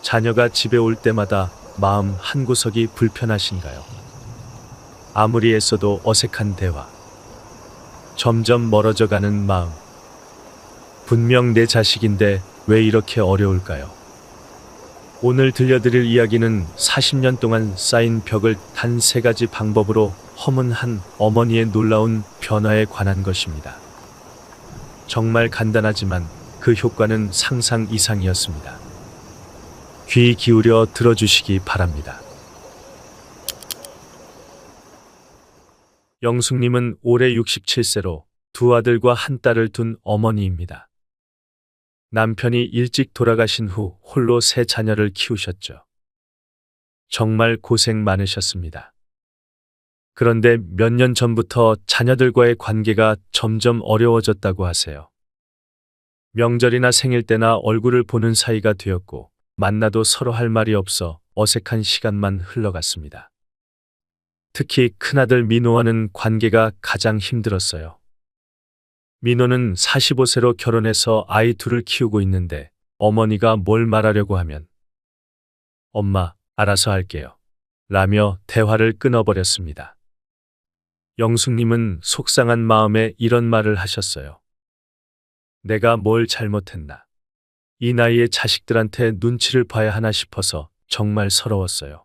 자녀가 집에 올 때마다 마음 한구석이 불편하신가요? 아무리 애써도 어색한 대화. 점점 멀어져 가는 마음. 분명 내 자식인데 왜 이렇게 어려울까요? 오늘 들려드릴 이야기는 40년 동안 쌓인 벽을 단 3가지 방법으로 허문 한 어머니의 놀라운 변화에 관한 것입니다. 정말 간단하지만 그 효과는 상상 이상이었습니다. 귀 기울여 들어주시기 바랍니다. 영숙님은 올해 67세로 2 아들과 1 딸을 둔 어머니입니다. 남편이 일찍 돌아가신 후 홀로 3 자녀를 키우셨죠. 정말 고생 많으셨습니다. 그런데 몇 년 전부터 자녀들과의 관계가 점점 어려워졌다고 하세요. 명절이나 생일 때나 얼굴을 보는 사이가 되었고 만나도 서로 할 말이 없어 어색한 시간만 흘러갔습니다. 특히 큰아들 민호와는 관계가 가장 힘들었어요. 민호는 45세로 결혼해서 아이 2을 키우고 있는데 어머니가 뭘 말하려고 하면 엄마, 알아서 할게요. 라며 대화를 끊어버렸습니다. 영숙님은 속상한 마음에 이런 말을 하셨어요. 내가 뭘 잘못했나? 이 나이에 자식들한테 눈치를 봐야 하나 싶어서 정말 서러웠어요.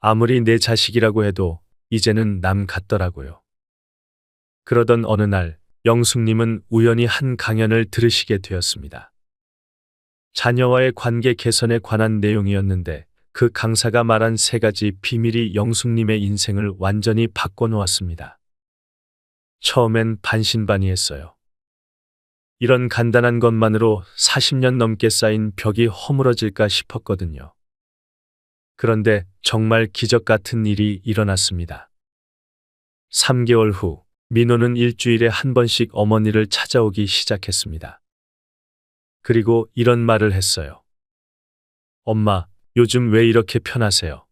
아무리 내 자식이라고 해도 이제는 남 같더라고요. 그러던 어느 날 영숙님은 우연히 한 강연을 들으시게 되었습니다. 자녀와의 관계 개선에 관한 내용이었는데 그 강사가 말한 3가지 비밀이 영숙님의 인생을 완전히 바꿔놓았습니다. 처음엔 반신반의했어요. 이런 간단한 것만으로 40년 넘게 쌓인 벽이 허물어질까 싶었거든요. 그런데 정말 기적 같은 일이 일어났습니다. 3개월 후 민호는 일주일에 1번씩 어머니를 찾아오기 시작했습니다. 그리고 이런 말을 했어요. 엄마, 요즘 왜 이렇게 편하세요?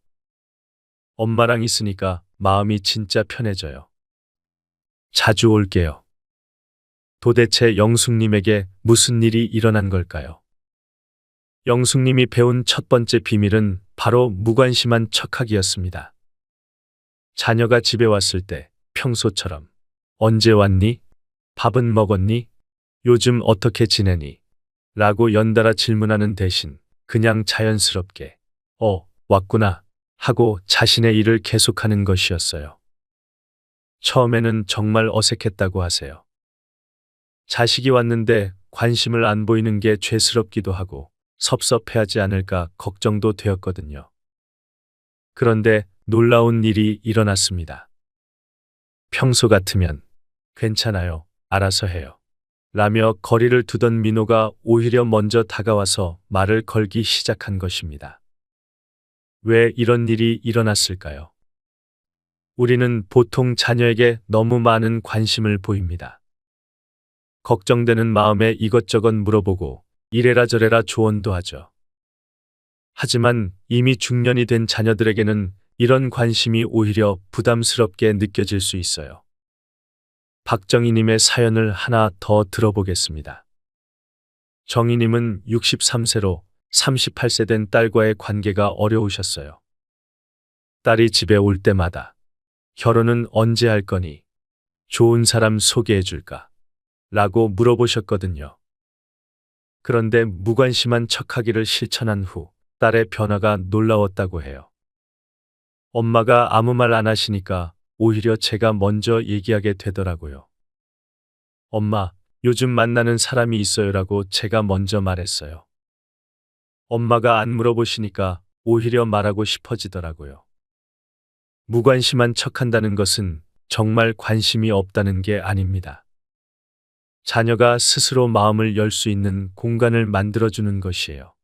엄마랑 있으니까 마음이 진짜 편해져요. 자주 올게요. 도대체 영숙님에게 무슨 일이 일어난 걸까요? 영숙님이 배운 첫 번째 비밀은 바로 무관심한 척하기였습니다. 자녀가 집에 왔을 때 평소처럼 언제 왔니? 밥은 먹었니? 요즘 어떻게 지내니? 라고 연달아 질문하는 대신 그냥 자연스럽게 왔구나 하고 자신의 일을 계속하는 것이었어요. 처음에는 정말 어색했다고 하세요. 자식이 왔는데 관심을 안 보이는 게 죄스럽기도 하고 섭섭해하지 않을까 걱정도 되었거든요. 그런데 놀라운 일이 일어났습니다. 평소 같으면 괜찮아요, 알아서 해요. 라며 거리를 두던 민호가 오히려 먼저 다가와서 말을 걸기 시작한 것입니다. 왜 이런 일이 일어났을까요? 우리는 보통 자녀에게 너무 많은 관심을 보입니다. 걱정되는 마음에 이것저것 물어보고 이래라 저래라 조언도 하죠. 하지만 이미 중년이 된 자녀들에게는 이런 관심이 오히려 부담스럽게 느껴질 수 있어요. 박정희님의 사연을 하나 더 들어보겠습니다. 정희님은 63세로 38세 된 딸과의 관계가 어려우셨어요. 딸이 집에 올 때마다 결혼은 언제 할 거니? 좋은 사람 소개해 줄까? 라고 물어보셨거든요. 그런데 무관심한 척하기를 실천한 후 딸의 변화가 놀라웠다고 해요. 엄마가 아무 말 안 하시니까 오히려 제가 먼저 얘기하게 되더라고요. 엄마, 요즘 만나는 사람이 있어요라고 제가 먼저 말했어요. 엄마가 안 물어보시니까 오히려 말하고 싶어지더라고요. 무관심한 척한다는 것은 정말 관심이 없다는 게 아닙니다. 자녀가 스스로 마음을 열 수 있는 공간을 만들어주는 것이에요.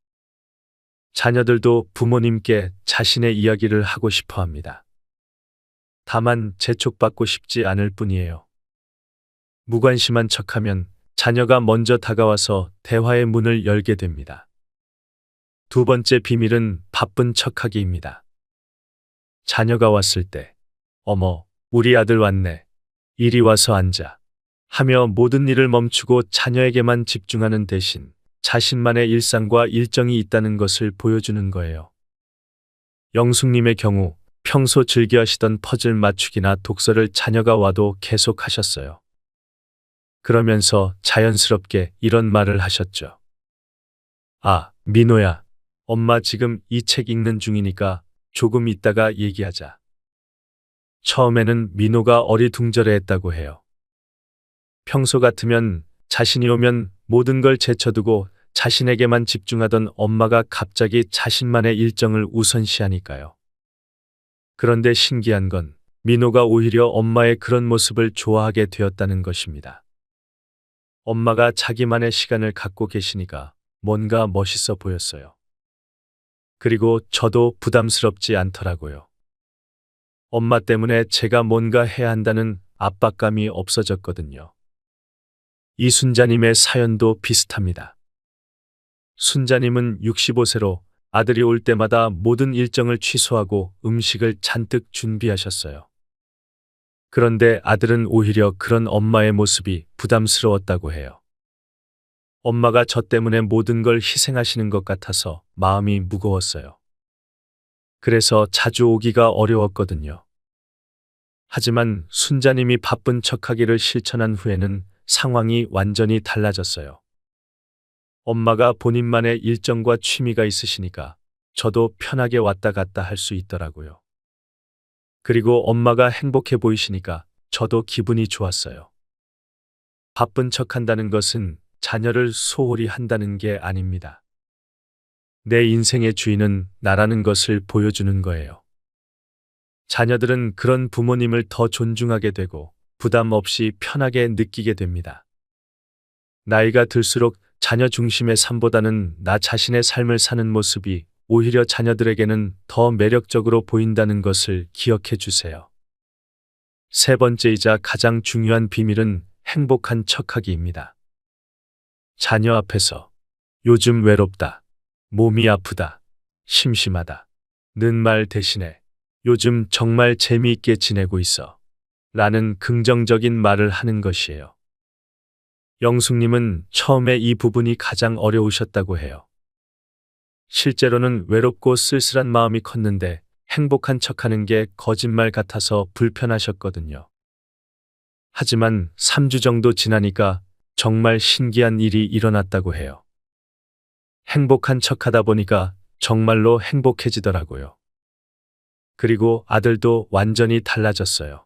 자녀들도 부모님께 자신의 이야기를 하고 싶어 합니다. 다만 재촉받고 싶지 않을 뿐이에요. 무관심한 척하면 자녀가 먼저 다가와서 대화의 문을 열게 됩니다. 2번째 비밀은 바쁜 척하기입니다. 자녀가 왔을 때, 어머, 우리 아들 왔네. 이리 와서 앉아. 하며 모든 일을 멈추고 자녀에게만 집중하는 대신 자신만의 일상과 일정이 있다는 것을 보여주는 거예요. 영숙님의 경우 평소 즐겨 하시던 퍼즐 맞추기나 독서를 자녀가 와도 계속 하셨어요. 그러면서 자연스럽게 이런 말을 하셨죠. 아, 민호야. 엄마 지금 이 책 읽는 중이니까 조금 있다가 얘기하자. 처음에는 민호가 어리둥절해했다고 해요. 평소 같으면 자신이 오면 모든 걸 제쳐두고 자신에게만 집중하던 엄마가 갑자기 자신만의 일정을 우선시하니까요. 그런데 신기한 건 민호가 오히려 엄마의 그런 모습을 좋아하게 되었다는 것입니다. 엄마가 자기만의 시간을 갖고 계시니까 뭔가 멋있어 보였어요. 그리고 저도 부담스럽지 않더라고요. 엄마 때문에 제가 뭔가 해야 한다는 압박감이 없어졌거든요. 이순자님의 사연도 비슷합니다. 순자님은 65세로 아들이 올 때마다 모든 일정을 취소하고 음식을 잔뜩 준비하셨어요. 그런데 아들은 오히려 그런 엄마의 모습이 부담스러웠다고 해요. 엄마가 저 때문에 모든 걸 희생하시는 것 같아서 마음이 무거웠어요. 그래서 자주 오기가 어려웠거든요. 하지만 순자님이 바쁜 척하기를 실천한 후에는 상황이 완전히 달라졌어요. 엄마가 본인만의 일정과 취미가 있으시니까 저도 편하게 왔다 갔다 할 수 있더라고요. 그리고 엄마가 행복해 보이시니까 저도 기분이 좋았어요. 바쁜 척한다는 것은 자녀를 소홀히 한다는 게 아닙니다. 내 인생의 주인은 나라는 것을 보여주는 거예요. 자녀들은 그런 부모님을 더 존중하게 되고 부담 없이 편하게 느끼게 됩니다. 나이가 들수록 자녀 중심의 삶보다는 나 자신의 삶을 사는 모습이 오히려 자녀들에게는 더 매력적으로 보인다는 것을 기억해 주세요. 세 번째이자 가장 중요한 비밀은 행복한 척하기입니다. 자녀 앞에서 요즘 외롭다, 몸이 아프다, 심심하다 는 말 대신에 요즘 정말 재미있게 지내고 있어 라는 긍정적인 말을 하는 것이에요. 영숙님은 처음에 이 부분이 가장 어려우셨다고 해요. 실제로는 외롭고 쓸쓸한 마음이 컸는데 행복한 척하는 게 거짓말 같아서 불편하셨거든요. 하지만 3주 정도 지나니까 정말 신기한 일이 일어났다고 해요. 행복한 척하다 보니까 정말로 행복해지더라고요. 그리고 아들도 완전히 달라졌어요.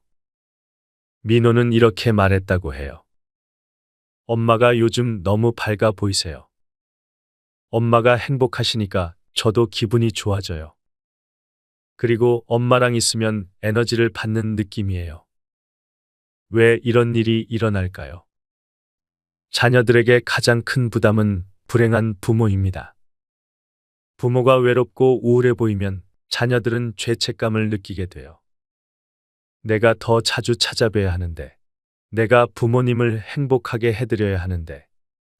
민호는 이렇게 말했다고 해요. 엄마가 요즘 너무 밝아 보이세요. 엄마가 행복하시니까 저도 기분이 좋아져요. 그리고 엄마랑 있으면 에너지를 받는 느낌이에요. 왜 이런 일이 일어날까요? 자녀들에게 가장 큰 부담은 불행한 부모입니다. 부모가 외롭고 우울해 보이면 자녀들은 죄책감을 느끼게 돼요. 내가 더 자주 찾아뵈야 하는데, 내가 부모님을 행복하게 해드려야 하는데,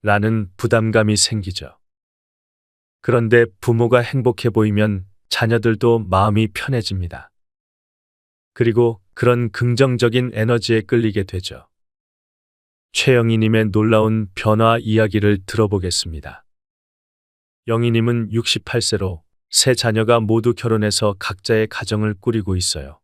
라는 부담감이 생기죠. 그런데 부모가 행복해 보이면 자녀들도 마음이 편해집니다. 그리고 그런 긍정적인 에너지에 끌리게 되죠. 최영희님의 놀라운 변화 이야기를 들어보겠습니다. 영희님은 68세로 세 자녀가 모두 결혼해서 각자의 가정을 꾸리고 있어요.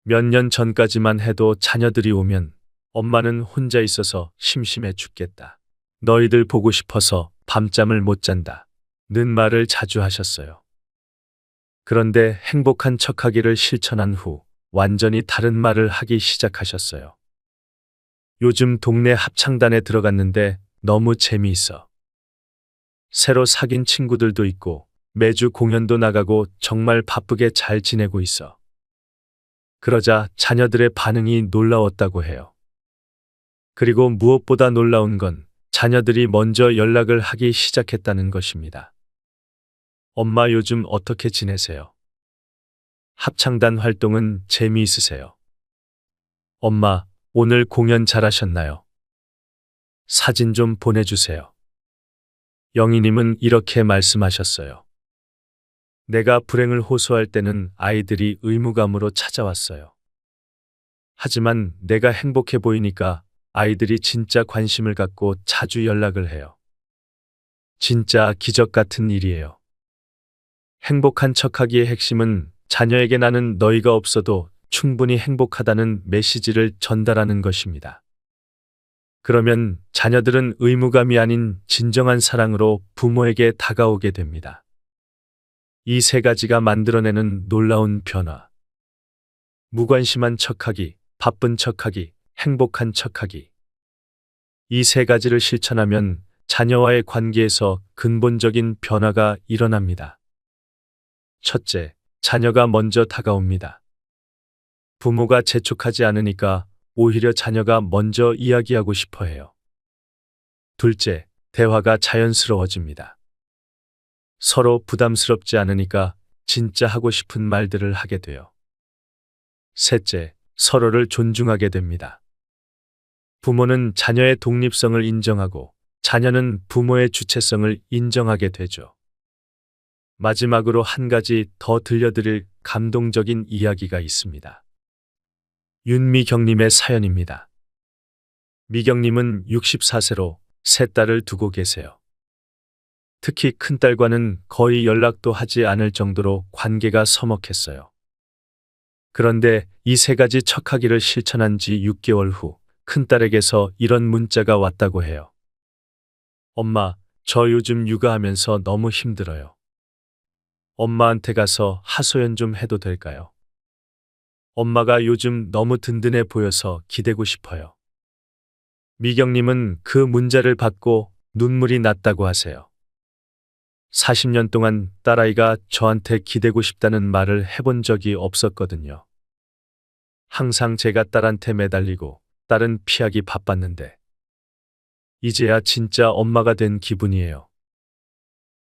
몇 년 전까지만 해도 자녀들이 오면 엄마는 혼자 있어서 심심해 죽겠다. 너희들 보고 싶어서 밤잠을 못 잔다. 는 말을 자주 하셨어요. 그런데 행복한 척하기를 실천한 후 완전히 다른 말을 하기 시작하셨어요. 요즘 동네 합창단에 들어갔는데 너무 재미있어. 새로 사귄 친구들도 있고 매주 공연도 나가고 정말 바쁘게 잘 지내고 있어. 그러자 자녀들의 반응이 놀라웠다고 해요. 그리고 무엇보다 놀라운 건 자녀들이 먼저 연락을 하기 시작했다는 것입니다. 엄마 요즘 어떻게 지내세요? 합창단 활동은 재미있으세요? 엄마, 오늘 공연 잘하셨나요? 사진 좀 보내주세요. 영희님은 이렇게 말씀하셨어요. 내가 불행을 호소할 때는 아이들이 의무감으로 찾아왔어요. 하지만 내가 행복해 보이니까 아이들이 진짜 관심을 갖고 자주 연락을 해요. 진짜 기적 같은 일이에요. 행복한 척하기의 핵심은 자녀에게 나는 너희가 없어도 충분히 행복하다는 메시지를 전달하는 것입니다. 그러면 자녀들은 의무감이 아닌 진정한 사랑으로 부모에게 다가오게 됩니다. 이 세 가지가 만들어내는 놀라운 변화. 무관심한 척하기, 바쁜 척하기, 행복한 척하기. 이 세 가지를 실천하면 자녀와의 관계에서 근본적인 변화가 일어납니다. 첫째, 자녀가 먼저 다가옵니다. 부모가 재촉하지 않으니까 오히려 자녀가 먼저 이야기하고 싶어 해요. 둘째, 대화가 자연스러워집니다. 서로 부담스럽지 않으니까 진짜 하고 싶은 말들을 하게 돼요. 셋째, 서로를 존중하게 됩니다. 부모는 자녀의 독립성을 인정하고 자녀는 부모의 주체성을 인정하게 되죠. 마지막으로 한 가지 더 들려드릴 감동적인 이야기가 있습니다. 윤미경님의 사연입니다. 미경님은 64세로 세 딸을 두고 계세요. 특히 큰딸과는 거의 연락도 하지 않을 정도로 관계가 서먹했어요. 그런데 이 세 가지 척하기를 실천한 지 6개월 후 큰딸에게서 이런 문자가 왔다고 해요. 엄마, 저 요즘 육아하면서 너무 힘들어요. 엄마한테 가서 하소연 좀 해도 될까요? 엄마가 요즘 너무 든든해 보여서 기대고 싶어요. 미경님은 그 문자를 받고 눈물이 났다고 하세요. 40년 동안 딸아이가 저한테 기대고 싶다는 말을 해본 적이 없었거든요. 항상 제가 딸한테 매달리고 딸은 피하기 바빴는데 이제야 진짜 엄마가 된 기분이에요.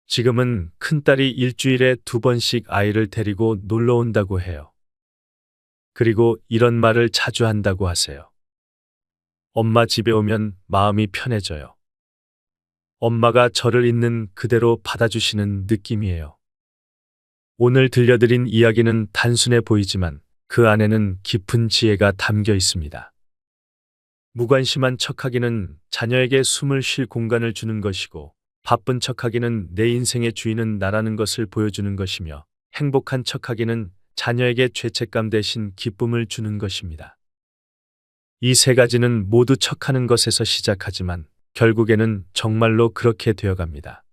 지금은 큰딸이 일주일에 2번씩 아이를 데리고 놀러 온다고 해요. 그리고 이런 말을 자주 한다고 하세요. 엄마 집에 오면 마음이 편해져요. 엄마가 저를 있는 그대로 받아주시는 느낌이에요. 오늘 들려드린 이야기는 단순해 보이지만 그 안에는 깊은 지혜가 담겨 있습니다. 무관심한 척하기는 자녀에게 숨을 쉴 공간을 주는 것이고, 바쁜 척하기는 내 인생의 주인은 나라는 것을 보여주는 것이며, 행복한 척하기는 자녀에게 죄책감 대신 기쁨을 주는 것입니다. 이 세 가지는 모두 척하는 것에서 시작하지만 결국에는 정말로 그렇게 되어갑니다.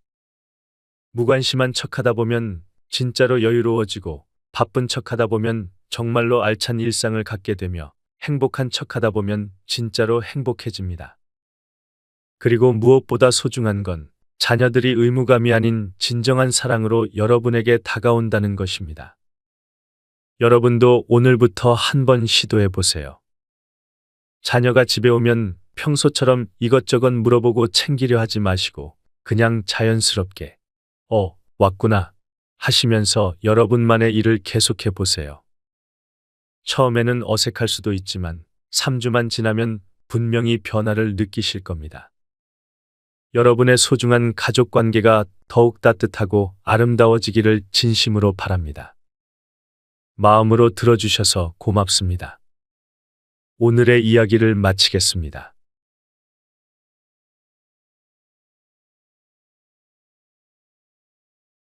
무관심한 척하다 보면 진짜로 여유로워지고, 바쁜 척하다 보면 정말로 알찬 일상을 갖게 되며, 행복한 척하다 보면 진짜로 행복해집니다. 그리고 무엇보다 소중한 건 자녀들이 의무감이 아닌 진정한 사랑으로 여러분에게 다가온다는 것입니다. 여러분도 오늘부터 한번 시도해 보세요. 자녀가 집에 오면 평소처럼 이것저것 물어보고 챙기려 하지 마시고 그냥 자연스럽게 왔구나 하시면서 여러분만의 일을 계속해 보세요. 처음에는 어색할 수도 있지만 3주만 지나면 분명히 변화를 느끼실 겁니다. 여러분의 소중한 가족 관계가 더욱 따뜻하고 아름다워지기를 진심으로 바랍니다. 마음으로 들어주셔서 고맙습니다. 오늘의 이야기를 마치겠습니다.